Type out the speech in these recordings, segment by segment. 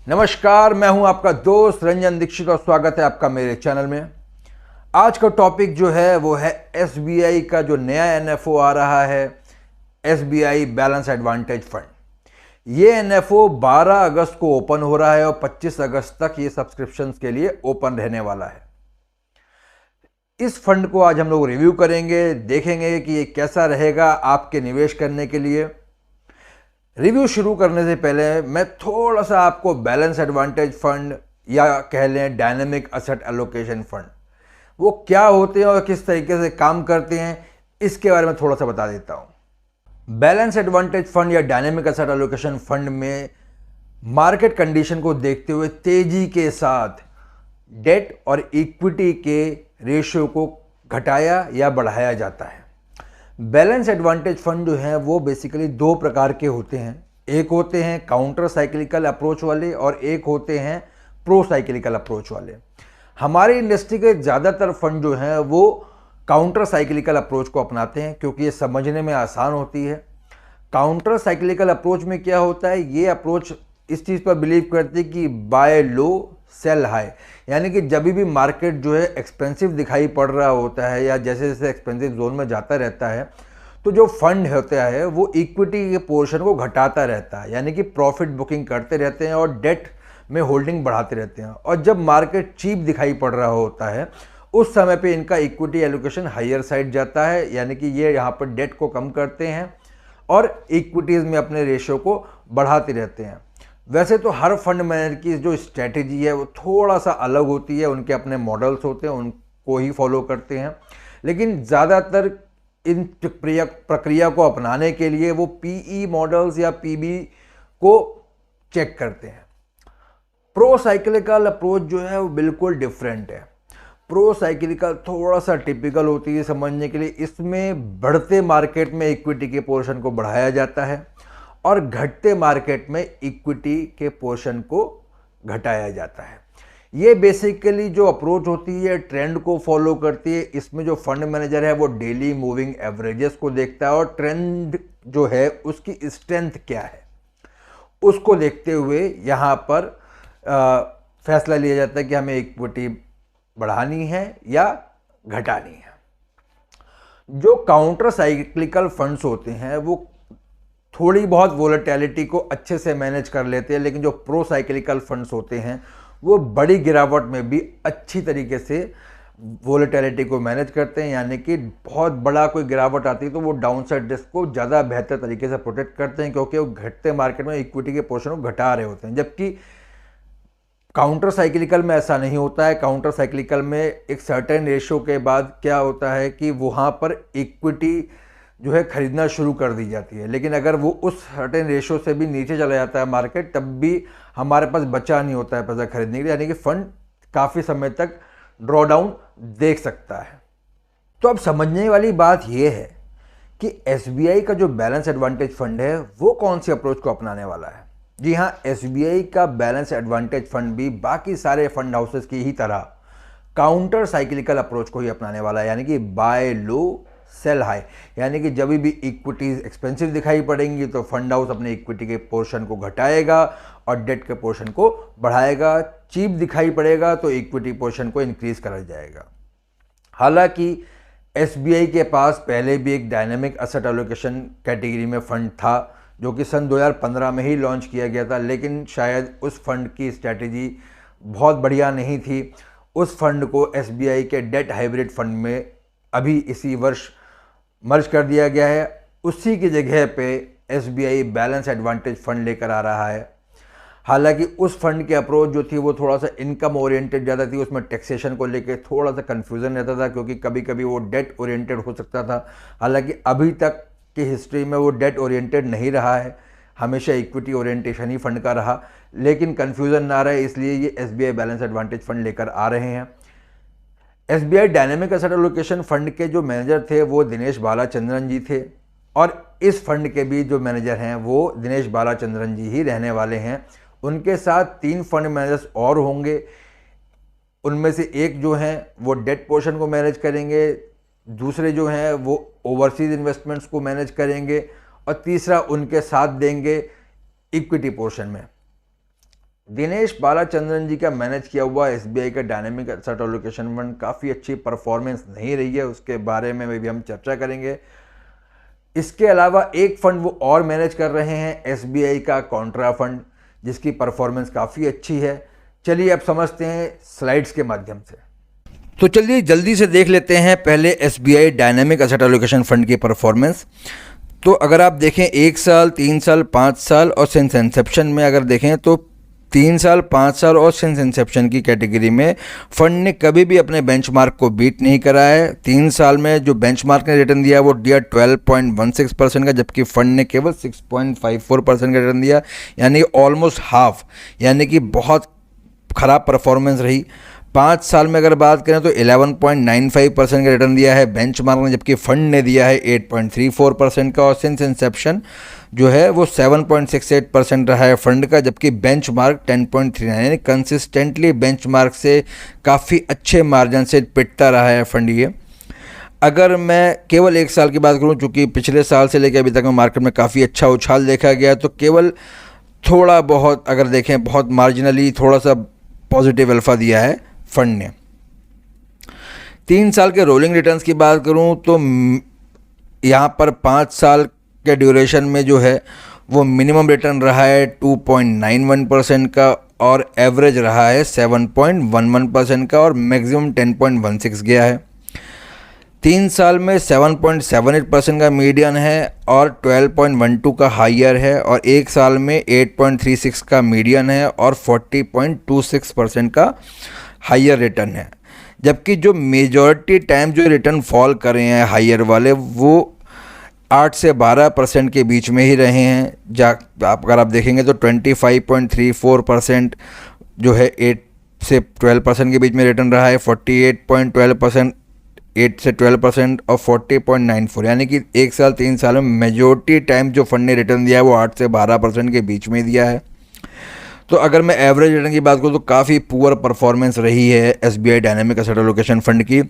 नमस्कार, मैं हूं आपका दोस्त रंजन दीक्षित और स्वागत है आपका मेरे चैनल में। आज का टॉपिक जो है वो है एसबीआई का जो नया एनएफओ आ रहा है, एसबीआई बैलेंस एडवांटेज फंड। ये एनएफओ 12 अगस्त को ओपन हो रहा है और 25 अगस्त तक ये सब्सक्रिप्शंस के लिए ओपन रहने वाला है। इस फंड को आज हम लोग रिव्यू करेंगे, देखेंगे कि ये कैसा रहेगा आपके निवेश करने के लिए। रिव्यू शुरू करने से पहले मैं थोड़ा सा आपको बैलेंस एडवांटेज फंड या कह लें डायनेमिक एसेट एलोकेशन फंड, वो क्या होते हैं और किस तरीके से काम करते हैं, इसके बारे में थोड़ा सा बता देता हूं। बैलेंस एडवांटेज फंड या डायनेमिक एसेट एलोकेशन फंड में मार्केट कंडीशन को देखते हुए तेजी के साथ डेट और इक्विटी के रेशियो को घटाया या बढ़ाया जाता है। बैलेंस एडवांटेज फंड जो है वो बेसिकली दो प्रकार के होते हैं। एक होते हैं काउंटर साइक्लिकल अप्रोच वाले और एक होते हैं प्रो साइक्लिकल अप्रोच वाले। हमारी इंडस्ट्री के ज़्यादातर फंड जो हैं वो काउंटर साइक्लिकल अप्रोच को अपनाते हैं क्योंकि ये समझने में आसान होती है। काउंटर साइक्लिकल अप्रोच में क्या होता है, ये अप्रोच इस चीज़ पर बिलीव करती है कि बाय लो सेल हाई, यानी कि जब भी मार्केट जो है एक्सपेंसिव दिखाई पड़ रहा होता है या जैसे जैसे एक्सपेंसिव जोन में जाता रहता है तो जो फंड होता है वो इक्विटी के पोर्शन को घटाता रहता है, यानी कि प्रॉफिट बुकिंग करते रहते हैं और डेट में होल्डिंग बढ़ाते रहते हैं। और जब मार्केट चीप दिखाई पड़ रहा होता है उस समय पे इनका इक्विटी एलोकेशन हायर साइड जाता है, यानी कि ये यहाँ पर डेट को कम करते हैं और इक्विटीज़ में अपने रेशियो को बढ़ाते रहते हैं। वैसे तो हर फंड मैनेजर की जो स्ट्रैटेजी है वो थोड़ा सा अलग होती है, उनके अपने मॉडल्स होते हैं, उनको ही फॉलो करते हैं, लेकिन ज़्यादातर इन प्रक्रिया को अपनाने के लिए वो पीई मॉडल्स या पीबी को चेक करते हैं। प्रो साइक्लिकल अप्रोच जो है वो बिल्कुल डिफरेंट है। प्रो साइक्लिकल थोड़ा सा टिपिकल होती है समझने के लिए। इसमें बढ़ते मार्केट में इक्विटी के पोर्शन को बढ़ाया जाता है और घटते मार्केट में इक्विटी के पोर्शन को घटाया जाता है। ये बेसिकली जो अप्रोच होती है ट्रेंड को फॉलो करती है। इसमें जो फंड मैनेजर है वो डेली मूविंग एवरेजेस को देखता है और ट्रेंड जो है उसकी स्ट्रेंथ क्या है उसको देखते हुए यहाँ पर फैसला लिया जाता है कि हमें इक्विटी बढ़ानी है या घटानी है। जो काउंटर साइक्लिकल फंड्स होते हैं वो थोड़ी बहुत वोलेटिलिटी को अच्छे से मैनेज कर लेते हैं, लेकिन जो प्रो साइक्लिकल फंड्स होते हैं वो बड़ी गिरावट में भी अच्छी तरीके से वोलेटिलिटी को मैनेज करते हैं, यानी कि बहुत बड़ा कोई गिरावट आती है तो वो डाउनसाइड रिस्क को ज़्यादा बेहतर तरीके से प्रोटेक्ट करते हैं क्योंकि वो घटते मार्केट में इक्विटी के पोर्शन को घटा रहे होते हैं। जबकि काउंटर साइक्लिकल में ऐसा नहीं होता है। काउंटर साइक्लिकल में एक सर्टेन रेशियो के बाद क्या होता है कि वहाँ पर इक्विटी जो है खरीदना शुरू कर दी जाती है, लेकिन अगर वो उस सर्टेन रेशियो से भी नीचे चला जाता है मार्केट तब भी हमारे पास बचा नहीं होता है पैसा खरीदने के लिए, यानी कि फंड काफ़ी समय तक ड्रॉ डाउन देख सकता है। तो अब समझने वाली बात यह है कि एसबीआई का जो बैलेंस एडवांटेज फंड है वो कौन सी अप्रोच को अपनाने वाला है। जी हाँ, एसबीआई का बैलेंस एडवांटेज फंड भी बाकी सारे फंड हाउसेस की ही तरह काउंटर साइक्लिकल अप्रोच को ही अपनाने वाला है, यानी कि बाय लो सेल हाई, यानी कि जब भी इक्विटीज एक्सपेंसिव दिखाई पड़ेंगी तो फंड हाउस अपने इक्विटी के पोर्शन को घटाएगा और डेट के पोर्शन को बढ़ाएगा। चीप दिखाई पड़ेगा तो इक्विटी पोर्शन को इंक्रीज करा जाएगा। हालांकि एसबीआई के पास पहले भी एक डायनेमिक एसेट एलोकेशन कैटेगरी में फंड था जो कि सन 2015 में ही लॉन्च किया गया था, लेकिन शायद उस फंड की स्ट्रैटेजी बहुत बढ़िया नहीं थी। उस फंड को एसबीआई के डेट हाइब्रिड फंड में अभी इसी वर्ष मर्ज कर दिया गया है। उसी की जगह पे एसबीआई बैलेंस एडवांटेज फंड लेकर आ रहा है। हालांकि उस फंड की अप्रोच जो थी वो थोड़ा सा इनकम ओरिएंटेड ज़्यादा थी, उसमें टैक्सेशन को लेकर थोड़ा सा कन्फ्यूज़न रहता था क्योंकि कभी कभी वो डेट ओरिएंटेड हो सकता था। हालांकि अभी तक की हिस्ट्री में वो डेट ओरिएंटेड नहीं रहा है, हमेशा इक्विटी ओरिएंटेशन ही फंड का रहा, लेकिन कन्फ्यूज़न ना रहे इसलिए ये एसबीआई बैलेंस एडवांटेज फंड लेकर आ रहे हैं। SBI dynamic asset allocation fund के जो मैनेजर थे वो दिनेश बालाचंद्रन जी थे और इस फंड के भी जो मैनेजर हैं वो दिनेश बालाचंद्रन जी ही रहने वाले हैं। उनके साथ 3 फंड मैनेजर्स और होंगे। उनमें से एक जो हैं वो डेट पोर्शन को मैनेज करेंगे, दूसरे जो हैं वो ओवरसीज इन्वेस्टमेंट्स को मैनेज करेंगे और तीसरा उनके साथ देंगे इक्विटी पोर्शन में। दिनेश बालाचंद्रन जी का मैनेज किया हुआ एसबीआई का डायनेमिक एसेट एलोकेशन फंड काफ़ी अच्छी परफॉर्मेंस नहीं रही है, उसके बारे में भी हम चर्चा करेंगे। इसके अलावा एक फंड वो और मैनेज कर रहे हैं एसबीआई का कॉन्ट्रा फंड, जिसकी परफॉर्मेंस काफ़ी अच्छी है। चलिए अब समझते हैं स्लाइड्स के माध्यम से। तो चलिए जल्दी से देख लेते हैं पहले SBI dynamic asset allocation fund की परफॉर्मेंस। तो अगर आप देखें 1 साल, 3 साल, 5 साल और सिंस इंसेप्शन में अगर देखें तो 3 साल, 5 साल और सिंस इंसेप्शन की कैटेगरी में फंड ने कभी भी अपने बेंचमार्क को बीट नहीं करा है। 3 साल में जो बेंचमार्क ने रिटर्न दिया वो दिया 12.16% का, जबकि फंड ने केवल 6.54% का रिटर्न दिया, यानी ऑलमोस्ट हाफ, यानी कि बहुत ख़राब परफॉर्मेंस रही। 5 साल में अगर बात करें तो 11.95% का रिटर्न दिया है बेंचमार्क ने, जबकि फंड ने दिया है 8.34% का। और सिंस इंसेप्शन जो है वो 7.68% रहा है फंड का, जबकि बेंचमार्क 10.39, यानी कंसिस्टेंटली बेंचमार्क से काफ़ी अच्छे मार्जिन से पिटता रहा है फंड ये। अगर मैं केवल 1 साल की बात करूं, चूँकि पिछले साल से लेकर अभी तक मार्केट में काफ़ी अच्छा उछाल देखा गया, तो केवल थोड़ा बहुत अगर देखें, बहुत मार्जिनली थोड़ा सा पॉजिटिव अल्फा दिया है फंड ने। 3 साल के रोलिंग रिटर्न्स की बात करूं तो यहाँ पर 5 साल के ड्यूरेशन में जो है वो मिनिमम रिटर्न रहा है 2.91% का, और एवरेज रहा है 7.11% का, और मैक्सिमम 10.16 गया है। 3 साल में 7.78% का मीडियन है और 12.12 का हाइयर है, और 1 साल में 8.36 का मीडियन है और 40.26% का हाइयर रिटर्न है। जबकि जो मेजॉरिटी टाइम जो रिटर्न फॉल कर रहे हैं हाइयर वाले, वो 8 से 12% के बीच में ही रहे हैं। अगर आप देखेंगे तो 25.34% जो है 8 से 12% के बीच में रिटर्न रहा है, 48.12% 8 से 12% और 40.94, यानी कि 1 साल 3 साल में मेजॉरिटी टाइम जो फंड ने रिटर्न दिया है वो 8 से 12% के बीच में दिया है। तो अगर मैं एवरेज रिटर्न की बात करूँ तो काफ़ी पुअर परफॉर्मेंस रही है SBI dynamic asset allocation fund की।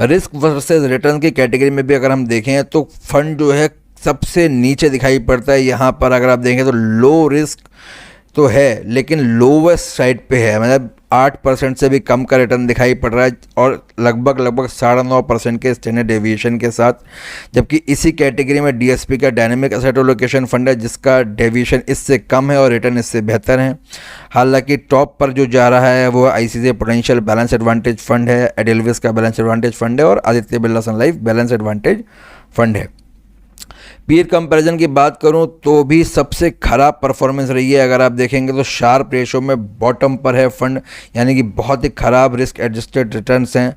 रिस्क वर्सेस रिटर्न की कैटेगरी में भी अगर हम देखें तो फंड जो है सबसे नीचे दिखाई पड़ता है। यहाँ पर अगर आप देखें तो लो रिस्क तो है, लेकिन लोवेस्ट साइड पे है, मतलब 8% से भी कम का रिटर्न दिखाई पड़ रहा है, और लगभग 9.5% के स्टैंडर्ड डेविएशन के साथ। जबकि इसी कैटेगरी में डीएसपी का डायनेमिक एसेट एलोकेशन फंड है, जिसका डेविएशन इससे कम है और रिटर्न इससे बेहतर है। हालांकि टॉप पर जो जा रहा है वो ICC potential balance advantage fund है, एडेलविस का बैलेंस एडवांटेज फंड है, और आदित्य बिरला सन लाइफ बैलेंस एडवांटेज फंड है। पीयर कंपैरिजन की बात करूं तो भी सबसे खराब परफॉर्मेंस रही है। अगर आप देखेंगे तो शार्प रेशो में बॉटम पर है फंड, यानी कि बहुत ही ख़राब रिस्क एडजस्टेड रिटर्न्स हैं।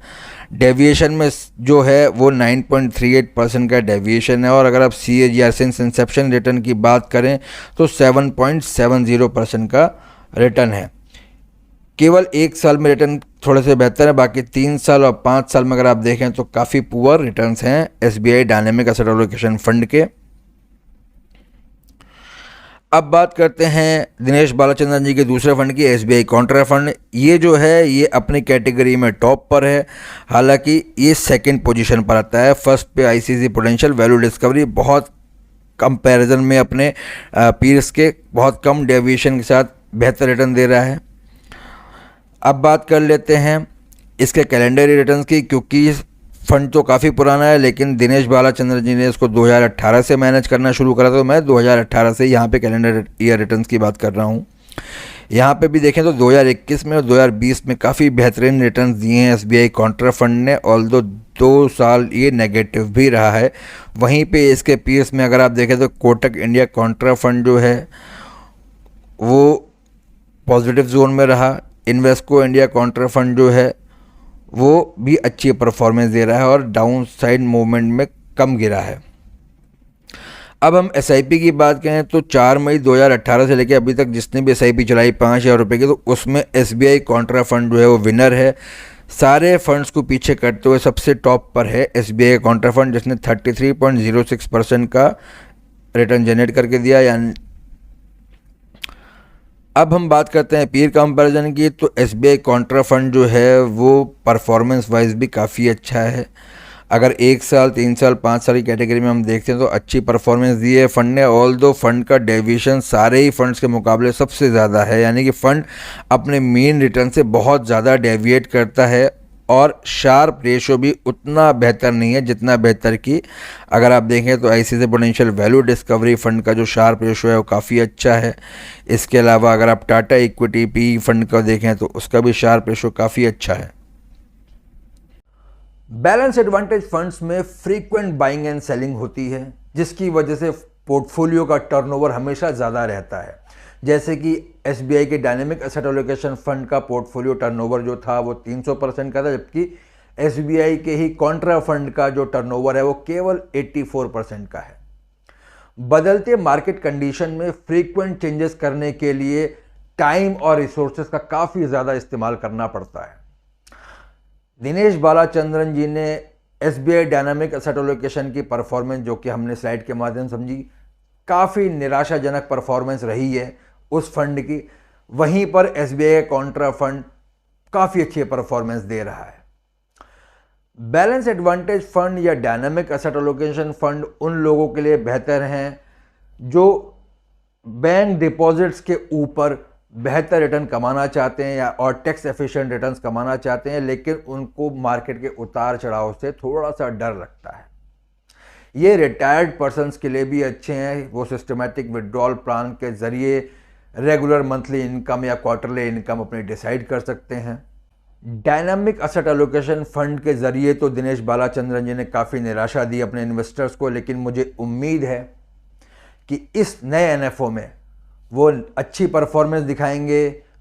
डेविएशन में जो है वो 9.38% का डेविएशन है, और अगर आप CAGR सिंस इंसेप्शन रिटर्न की बात करें तो 7.70% का रिटर्न है। केवल 1 साल में रिटर्न थोड़े से बेहतर है, बाकी 3 साल और 5 साल में अगर आप देखें तो काफ़ी पुअर रिटर्न्स हैं SBI dynamic asset allocation fund के। अब बात करते हैं दिनेश बालाचंद्रन जी के दूसरे फंड की, एसबीआई कॉन्ट्रा फंड। ये जो है ये अपनी कैटेगरी में टॉप पर है, हालांकि ये सेकंड पोजीशन पर आता है। फर्स्ट पे आईसीसी पोटेंशियल वैल्यू डिस्कवरी, बहुत कंपैरिजन में अपने पीयर्स के बहुत कम डेविएशन के साथ बेहतर रिटर्न दे रहा है। अब बात कर लेते हैं इसके कैलेंडरी रिटर्न्स की, क्योंकि फंड तो काफ़ी पुराना है, लेकिन दिनेश बालाचंद्रन जी ने इसको 2018 से मैनेज करना शुरू करा, तो मैं 2018 से यहाँ पे कैलेंडर ईयर रिटर्न्स की बात कर रहा हूँ। यहाँ पे भी देखें तो 2021 में और 2020 में काफ़ी बेहतरीन रिटर्न्स दिए हैं एसबीआई कॉन्ट्रा फंड ने, ऑल्दो 2 साल ये नेगेटिव भी रहा है। वहीं पे इसके पीएस में अगर आप देखें तो कोटक इंडिया कॉन्ट्रा फंड जो है वो पॉजिटिव जोन में रहा। इन्वेस्को इंडिया कॉन्ट्रा फंड जो है वो भी अच्छी परफॉर्मेंस दे रहा है और डाउन साइड मूवमेंट में कम गिरा है। अब हम एसआईपी की बात करें तो 4 मई 2018 से लेकर अभी तक जिसने भी एसआईपी चलाई 5,000 रुपये की, तो उसमें एसबीआई कॉन्ट्रा फंड जो है वो विनर है। सारे फंड्स को पीछे करते हुए सबसे टॉप पर है एसबीआई कॉन्ट्रा फंड, जिसने 33.06% का रिटर्न जनरेट करके दिया। यानी अब हम बात करते हैं पीयर कंपैरिजन की, तो एसबीआई कॉन्ट्रा फंड जो है वो परफॉर्मेंस वाइज भी काफ़ी अच्छा है। अगर 1 साल, 3 साल, 5 साल की कैटेगरी में हम देखते हैं तो अच्छी परफॉर्मेंस दी है फंड ने। ऑल दो फंड का डेविएशन सारे ही फंड्स के मुकाबले सबसे ज़्यादा है, यानी कि फ़ंड अपने मेन रिटर्न से बहुत ज़्यादा डेविएट करता है और शार्प रेशो भी उतना बेहतर नहीं है जितना बेहतर कि अगर आप देखें तो ICICI potential value discovery fund का जो शार्प रेशो है वो काफ़ी अच्छा है। इसके अलावा अगर आप टाटा इक्विटी पी फंड का देखें तो उसका भी शार्प रेशो काफ़ी अच्छा है। बैलेंस एडवांटेज फंड्स में फ्रीक्वेंट बाइंग एंड सेलिंग होती है, जिसकी वजह से पोर्टफोलियो का टर्नओवर हमेशा ज़्यादा रहता है। जैसे कि एसबीआई के डायनेमिक एसेट एलोकेशन फंड का पोर्टफोलियो टर्नओवर जो था वो 300% का था, जबकि एसबीआई के ही कॉन्ट्रा फंड का जो टर्नओवर है वो केवल 84% का है। बदलते मार्केट कंडीशन में फ्रीक्वेंट चेंजेस करने के लिए टाइम और रिसोर्सेज का काफ़ी ज़्यादा इस्तेमाल करना पड़ता है। दिनेश बालाचंद्रन जी ने एसबीआई डायनामिक एसेट एलोकेशन की परफॉर्मेंस, जो कि हमने स्लाइड के माध्यम से समझी, काफ़ी निराशाजनक परफॉर्मेंस रही है उस फंड की। वहीं पर एसबीआई कॉन्ट्रा फंड काफ़ी अच्छी परफॉर्मेंस दे रहा है। बैलेंस एडवांटेज फंड या डायनामिक एसेट एलोकेशन फंड उन लोगों के लिए बेहतर हैं जो बैंक डिपॉजिट्स के ऊपर बेहतर रिटर्न कमाना चाहते हैं या और टैक्स एफिशिएंट रिटर्न्स कमाना चाहते हैं, लेकिन उनको मार्केट के उतार चढ़ाव से थोड़ा सा डर लगता है। ये रिटायर्ड पर्सन्स के लिए भी अच्छे हैं, वो सिस्टमैटिक विड्रॉल प्लान के ज़रिए रेगुलर मंथली इनकम या क्वार्टरली इनकम अपनी डिसाइड कर सकते हैं। डायनामिक एसेट एलोकेशन फंड के ज़रिए तो दिनेश बालाचंद्रन जी ने काफ़ी निराशा दी अपने इन्वेस्टर्स को, लेकिन मुझे उम्मीद है कि इस नए एनएफओ में वो अच्छी परफॉर्मेंस दिखाएंगे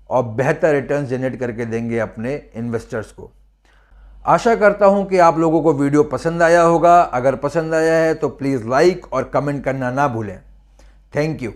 और बेहतर रिटर्न्स जनरेट करके देंगे अपने इन्वेस्टर्स को। आशा करता हूं कि आप लोगों को वीडियो पसंद आया होगा। अगर पसंद आया है तो प्लीज़ लाइक और कमेंट करना ना भूलें। Thank you.